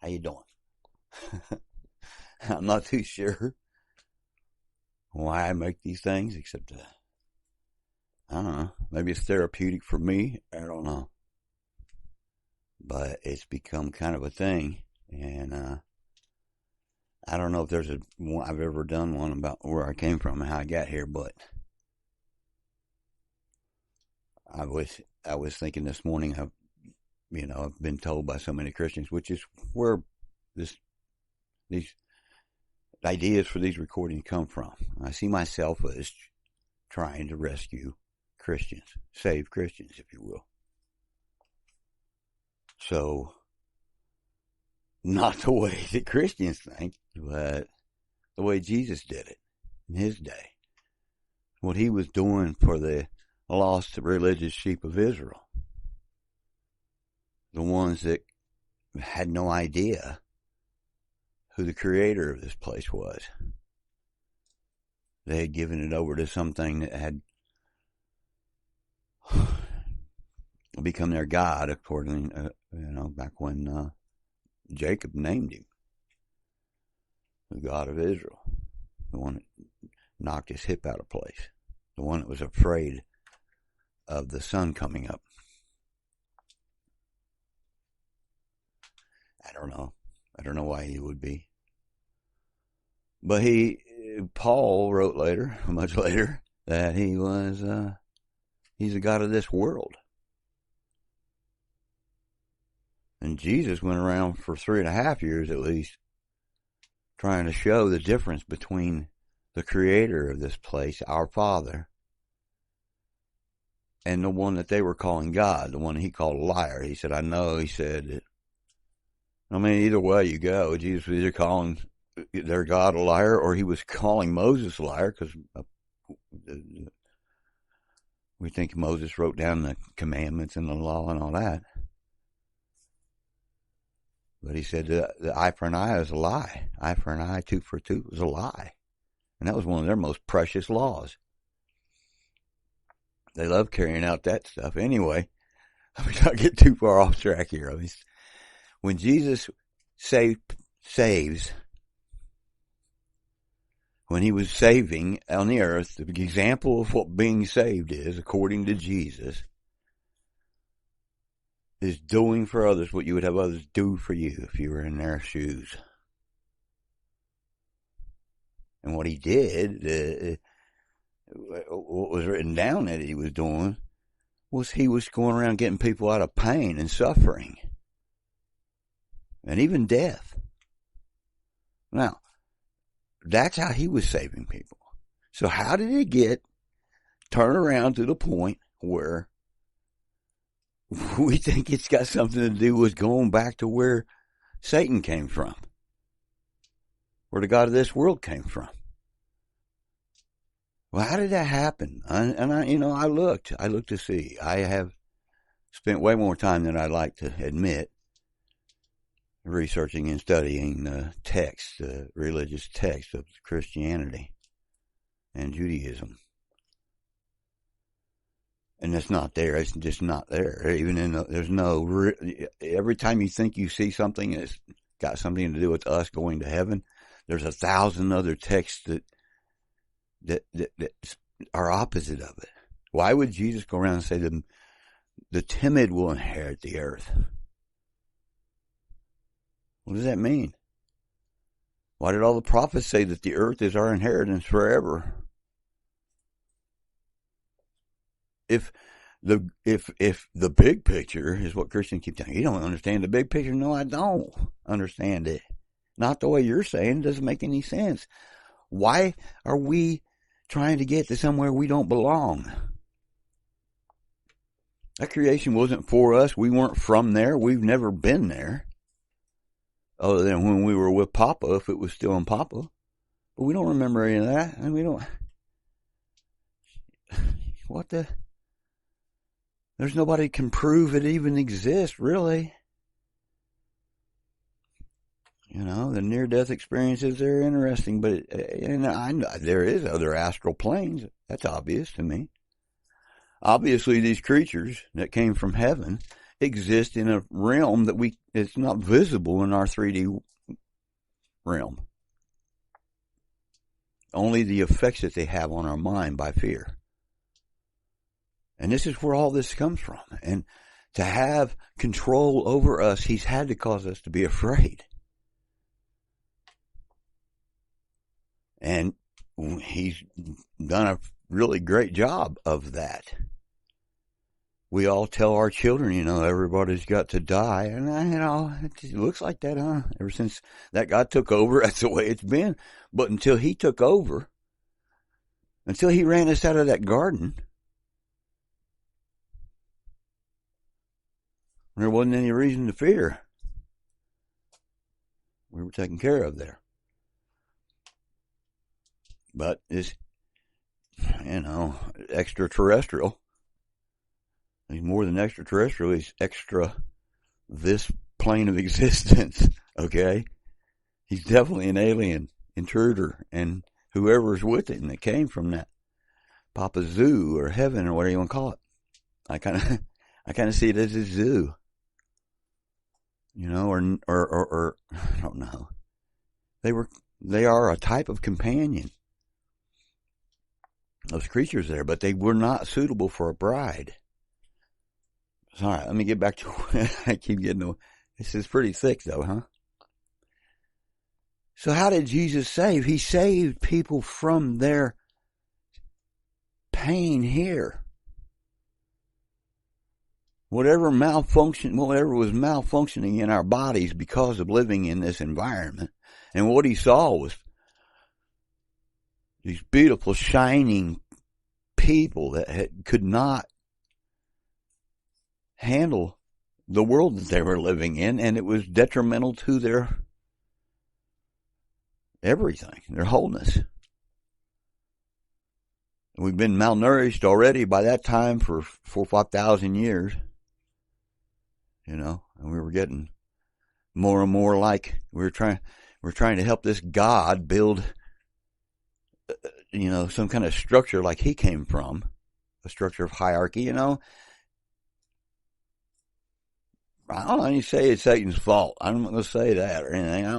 you doing? I'm not too sure why I make these things, except, I don't know, maybe it's therapeutic for me. I don't know. But it's become kind of a thing. And I don't know if there's I've ever done one about where I came from and how I got here, but I was thinking this morning, I've been told by so many Christians, which is where these ideas for these recordings come from. I see myself as trying to rescue Christians, save Christians, if you will. So, not the way that Christians think, but the way Jesus did it in his day. What he was doing for the lost religious sheep of Israel. The ones that had no idea who the creator of this place was. They had given it over to something that had become their God, according, back when Jacob named him the God of Israel, the one that knocked his hip out of place, the one that was afraid of the sun coming up. I don't know why he would be. But Paul wrote later, much later, that he's a God of this world. And Jesus went around for 3.5 years at least, trying to show the difference between the creator of this place, our Father, and the one that they were calling God, the one he called a liar. He said, either way you go, Jesus was either calling their God a liar, or he was calling Moses a liar, because we think Moses wrote down the commandments and the law and all that. But he said the eye for an eye is a lie. Eye for an eye, tooth for a tooth was a lie. And that was one of their most precious laws. They love carrying out that stuff. Anyway, let me not get too far off track here. When Jesus saves, when he was saving on the earth, the example of what being saved is, according to Jesus, is doing for others what you would have others do for you if you were in their shoes. And what he did, what was written down that he was doing, was he was going around getting people out of pain and suffering. And even death. Now, that's how he was saving people. So how did it turn around to the point where we think it's got something to do with going back to where Satan came from? Where the God of this world came from? Well, how did that happen? I looked to see. I have spent way more time than I'd like to admit researching and studying the text, the religious text of Christianity and Judaism. And it's not there. It's just not there. Every time you think you see something that's got something to do with us going to heaven, there's 1,000 other texts that are opposite of it. Why would Jesus go around and say the timid will inherit the earth? What does that mean? Why did all the prophets say that the earth is our inheritance forever? If the big picture is what Christians keep telling you don't understand the big picture. No, I don't understand it. Not the way you're saying. It doesn't make any sense. Why are we trying to get to somewhere we don't belong? That creation wasn't for us. We weren't from there. We've never been there. Other than when we were with Papa, if it was still in Papa. But we don't remember any of that. And we don't. What the? There's nobody can prove it even exists, really. The near-death experiences, they're interesting, but there is other astral planes. That's obvious to me. Obviously, these creatures that came from heaven exist in a realm that it's not visible in our 3D realm. Only the effects that they have on our mind by fear. And this is where all this comes from. And to have control over us, he's had to cause us to be afraid. And he's done a really great job of that. We all tell our children, everybody's got to die. And, it looks like that, huh? Ever since that guy took over, that's the way it's been. But until he took over, until he ran us out of that garden, there wasn't any reason to fear. We were taken care of there. But it's, extraterrestrial. He's more than extraterrestrial. He's extra this plane of existence, okay? He's definitely an alien, intruder, and whoever's with him that came from that Papa Zoo or heaven or whatever you want to call it. I kind of see it as a zoo, or I don't know. They are a type of companion. Those creatures there, but they were not suitable for a bride. All right, let me get back to I keep getting. This is pretty thick, though, huh? So, how did Jesus save? He saved people from their pain here. Whatever was malfunctioning in our bodies because of living in this environment, and what he saw was these beautiful, shining people that could not handle the world that they were living in, and it was detrimental to their everything, their wholeness. We've been malnourished already by that time for 4,000 or 5,000 years, and we were getting more and more like we're trying to help this God build, some kind of structure like he came from, a structure of hierarchy, I don't know. You say it's Satan's fault. I'm not going to say that or anything. I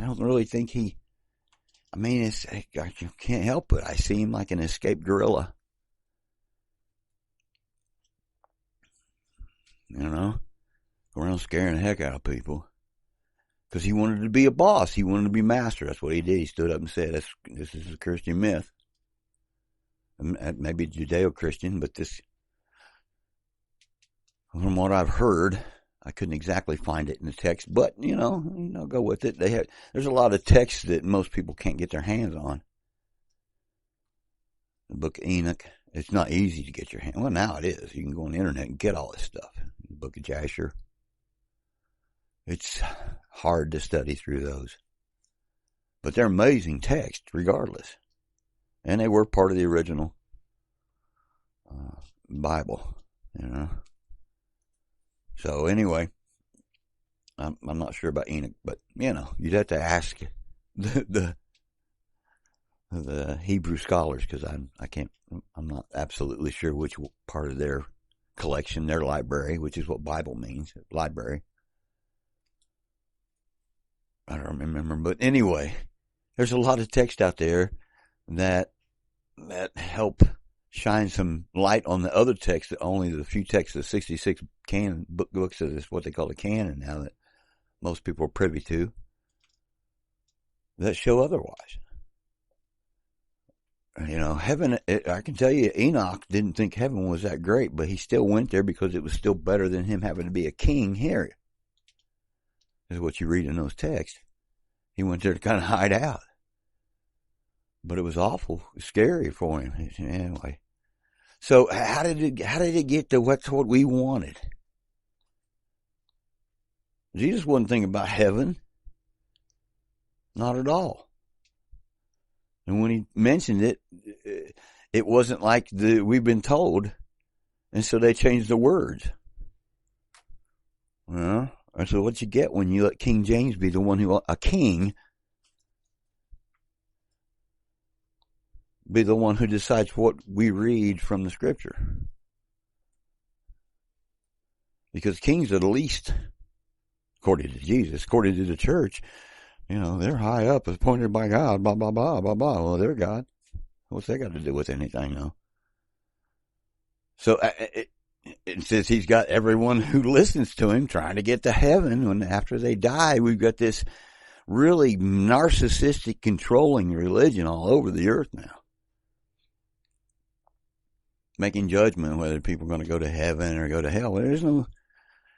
don't really think I can't help it. I see him like an escaped gorilla. Around scaring the heck out of people. Because he wanted to be a boss. He wanted to be master. That's what he did. He stood up and said, this is a Christian myth. Maybe Judeo-Christian, but this, from what I've heard, I couldn't exactly find it in the text, but, go with it. There's a lot of texts that most people can't get their hands on. The book of Enoch, it's not easy to get your hand. Well, now it is. You can go on the internet and get all this stuff. The book of Jasher. It's hard to study through those. But they're amazing texts, regardless. And they were part of the original Bible, So anyway, I'm not sure about Enoch, but you'd have to ask the Hebrew scholars, because I'm not absolutely sure which part of their collection, their library, which is what Bible means, library. I don't remember, but anyway, there's a lot of text out there that help shine some light on the other texts, that only the few texts, the 66 canon books that is what they call the canon now, that most people are privy to, that show otherwise. Heaven, I can tell you, Enoch didn't think heaven was that great, but he still went there because it was still better than him having to be a king here. Is what you read in those texts. He went there to kind of hide out. But it was awful, scary for him. Anyway. So how did it get to what we wanted? Jesus wasn't thinking about heaven. Not at all. And when he mentioned it, it wasn't like we've been told. And so they changed the words. Well, and so what you get when you let King James be the one a king, be the one who decides what we read from the scripture. Because kings are the least, according to Jesus, according to the church. They're high up, appointed by God, blah, blah, blah, blah, blah. Well, they're God. What's that got to do with anything, though? So it says he's got everyone who listens to him trying to get to heaven. When after they die, we've got this really narcissistic, controlling religion all over the earth now, making judgment whether people are going to go to heaven or go to hell.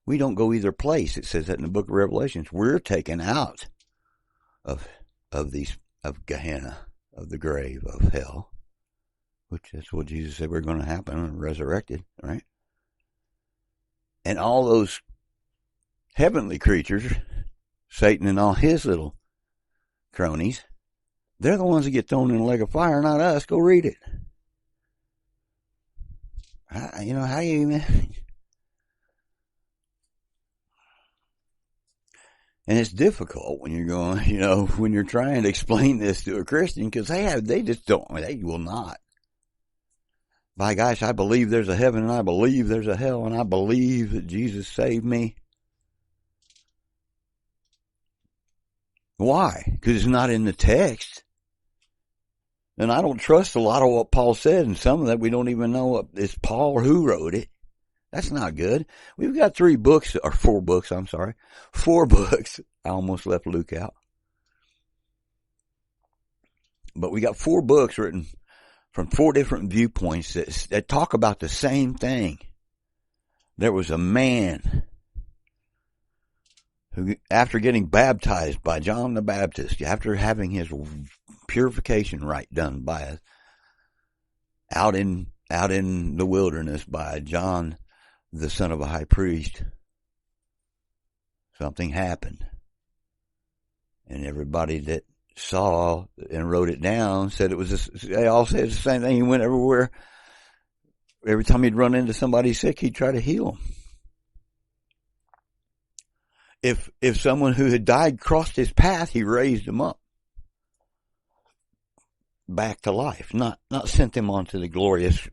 We don't go either place. It says that in the book of Revelations. We're taken out of Gehenna, of the grave, of hell, which that's what Jesus said we're going to happen, and resurrected, right? And all those heavenly creatures, Satan and all his little cronies, they're the ones that get thrown in a lake of fire, not us. Go read it. How do you even... And it's difficult when you're going, when you're trying to explain this to a Christian, because they will not. By gosh, I believe there's a heaven and I believe there's a hell and I believe that Jesus saved me. Why? Because it's not in the text. And I don't trust a lot of what Paul said, and some of that we don't even know what it's Paul or who wrote it. That's not good. We've got 4 books. I almost left Luke out. But we got 4 books written from 4 different viewpoints that talk about the same thing. There was a man who, after getting baptized by John the Baptist, after having his purification rite done by out in the wilderness by John, the son of a high priest, something happened. And everybody that saw and wrote it down said they all said the same thing. He went everywhere. Every time he'd run into somebody sick, he'd try to heal them. If someone who had died crossed his path, he raised them up back to life, not sent them on to the glorious,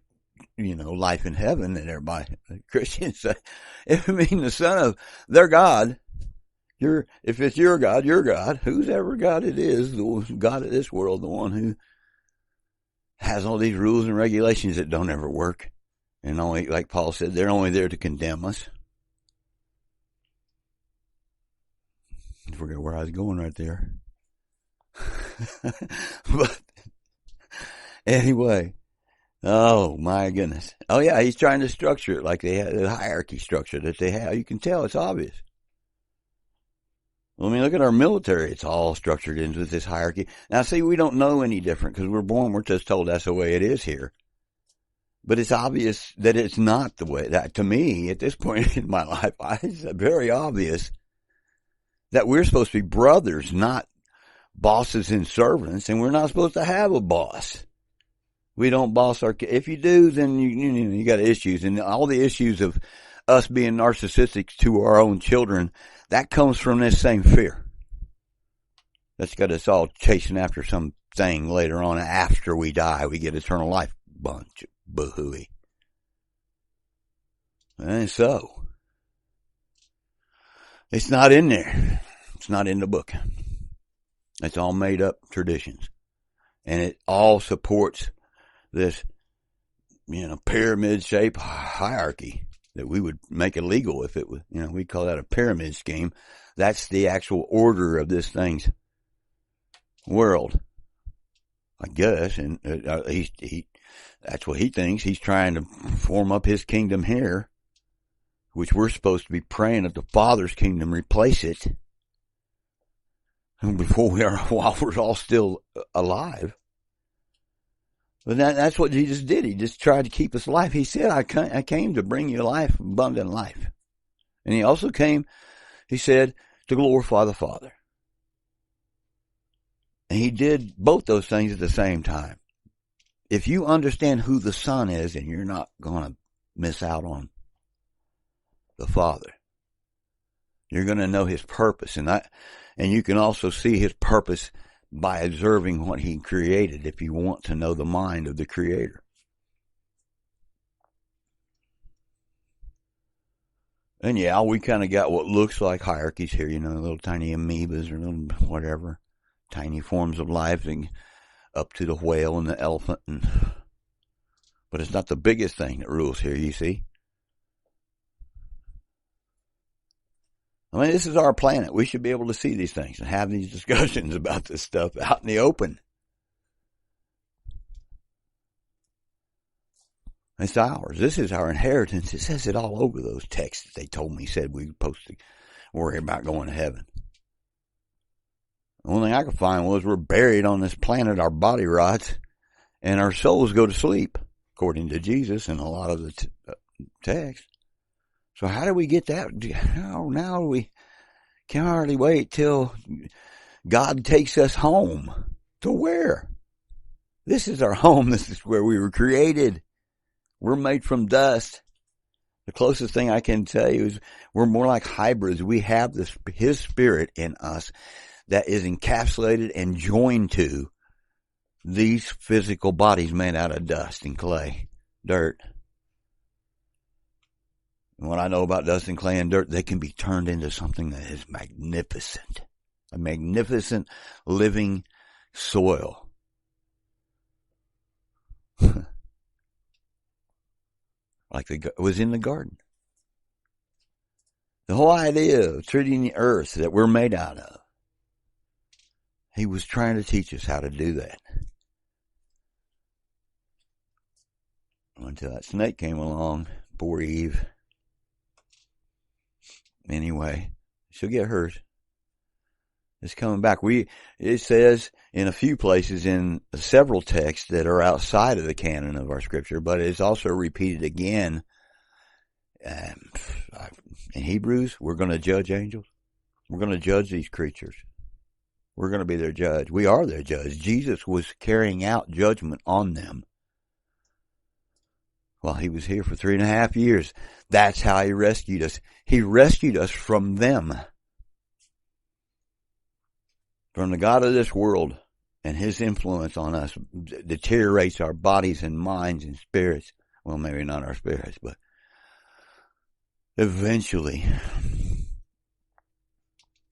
life in heaven that everybody, Christians say. If the son of their God, if it's your God, whose ever God it is, the God of this world, the one who has all these rules and regulations that don't ever work. And only, like Paul said, they're only there to condemn us. I forget where I was going right there. But anyway, oh my goodness. Oh yeah, he's trying to structure it like they have the hierarchy structure that they have. You can tell it's obvious. Well, look at our military. It's all structured into this hierarchy. Now, see, we don't know any different because we're just told that's the way it is here. But it's obvious that it's not the way that, to me, at this point in my life, it's very obvious that we're supposed to be brothers, not bosses and servants, and we're not supposed to have a boss. We don't boss our kids. If you do, then you got issues, and all the issues of us being narcissistic to our own children, that comes from this same fear. That's got us all chasing after something later on. After we die, we get eternal life. Bunch of boo-hooey. And so, it's not in there. It's not in the book. It's all made up traditions. And it all supports this, pyramid shape hierarchy that we would make illegal if it was, we call that a pyramid scheme. That's the actual order of this thing's world, I guess. And that's what he thinks. He's trying to form up his kingdom here, which we're supposed to be praying that the Father's kingdom replace it while we're all still alive. But that's what Jesus did. He just tried to keep us alive. He said, I came to bring you life, abundant life. And he also came, he said, to glorify the Father. And he did both those things at the same time. If you understand who the Son is, then you're not going to miss out on the Father. You're going to know his purpose. And you can also see his purpose by observing what he created if you want to know the mind of the Creator. And yeah, we kind of got what looks like hierarchies here, little tiny amoebas or little whatever, tiny forms of life, and up to the whale and the elephant. But it's not the biggest thing that rules here, you see. I mean, this is our planet. We should be able to see these things and have these discussions about this stuff out in the open. It's ours. This is our inheritance. It says it all over those texts that they told me said we were supposed to worry about going to heaven. The only thing I could find was we're buried on this planet, our body rots, and our souls go to sleep, according to Jesus and a lot of the text. So how do we get that? Now we can hardly wait till God takes us home. To where? This is our home. This is where we were created. We're made from dust. The closest thing I can tell you is we're more like hybrids. We have His Spirit in us that is encapsulated and joined to these physical bodies made out of dust and clay, dirt. And what I know about dust and clay and dirt, they can be turned into something that is magnificent. A magnificent living soil. Like it was in the garden. The whole idea of treating the earth that we're made out of, He was trying to teach us how to do that. Until that snake came along, poor Eve. Anyway, she'll get hers. It's coming back. It says in a few places in several texts that are outside of the canon of our scripture, but it's also repeated again. In Hebrews, we're going to judge angels. We're going to judge these creatures. We're going to be their judge. We are their judge. Jesus was carrying out judgment on them while He was here for 3.5 years. That's how He rescued us. He rescued us from them. From the God of this world, and His influence on us deteriorates our bodies and minds and spirits. Well, maybe not our spirits, but eventually.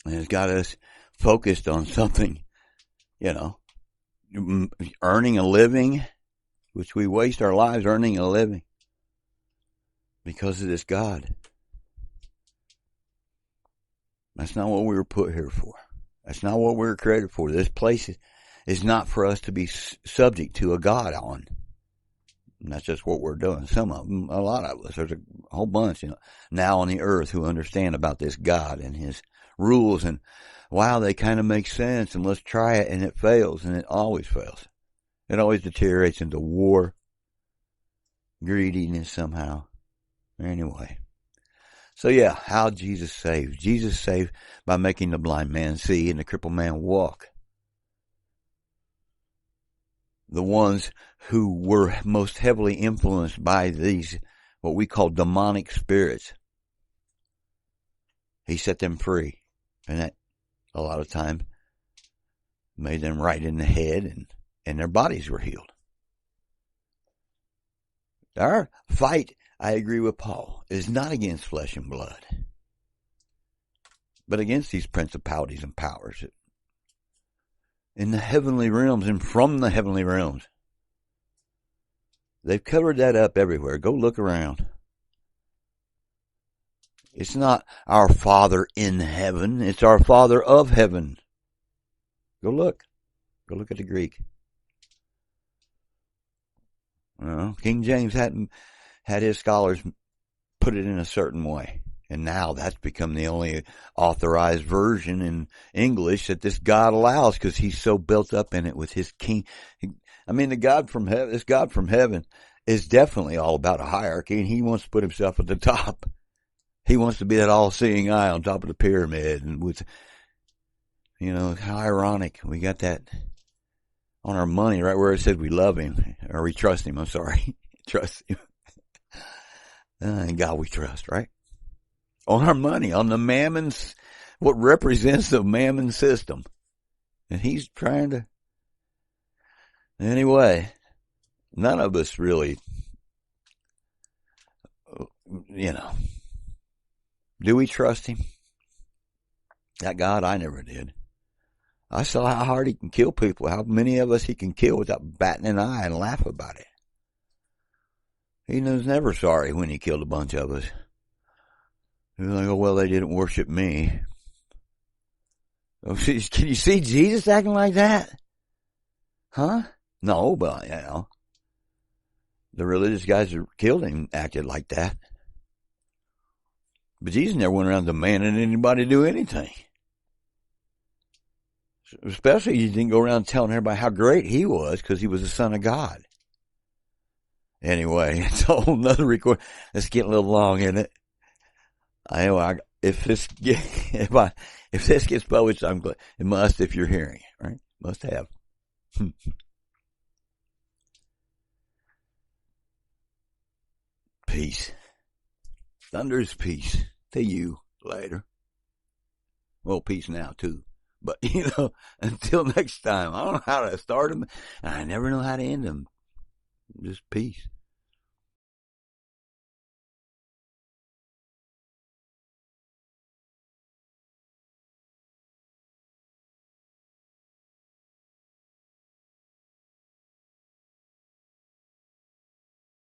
And it's got us focused on something, earning a living, which we waste our lives earning a living because of this God. That's not what we were put here for. That's not what we were created for. This place is not for us to be subject to a God on. And that's just what we're doing. Some of them, a lot of us, there's a whole bunch, now on the earth who understand about this God and His rules, and wow, they kind of make sense, and let's try it, and it fails, and it always fails. It always deteriorates into war, greediness somehow. Anyway. So yeah, how Jesus saved. Jesus saved by making the blind man see and the crippled man walk. The ones who were most heavily influenced by these, what we call demonic spirits, He set them free. And that, a lot of time, made them right in the head, and their bodies were healed. Our fight, I agree with Paul, is not against flesh and blood, but against these principalities and powers in the heavenly realms and from the heavenly realms. They've covered that up everywhere. Go look around. It's not our Father in heaven. It's our Father of heaven. Go look. Go look at the Greek. King James had his scholars put it in a certain way. And now that's become the only authorized version in English that this God allows, because He's so built up in it with His king. The God from heaven, this God from heaven is definitely all about a hierarchy, and He wants to put Himself at the top. He wants to be that all-seeing eye on top of the pyramid. And with, how ironic. We got that on our money right where it said we love Him, or we trust Him, I'm sorry. Trust Him. And God we trust, right? On our money, on the mammon's, what represents the mammon system. And He's trying to, anyway, none of us really, Do we trust him? That God, I never did. I saw how hard he can kill people, how many of us he can kill without batting an eye and laugh about it. He was never sorry when he killed a bunch of us. He was like, oh, well, they didn't worship me. Oh, can you see Jesus acting like that? Huh? No, but, the religious guys that killed him acted like that. But Jesus never went around demanding anybody do anything. Especially he didn't go around telling everybody how great he was because he was the Son of God. Anyway, it's a whole nother record. Let's get a little long in it. If this gets published, I'm glad. It must if you're hearing it, right? Must have. Peace. Thunder's peace to you later. Well, peace now too. But, until next time, I don't know how to start them. And I never know how to end them. Just peace.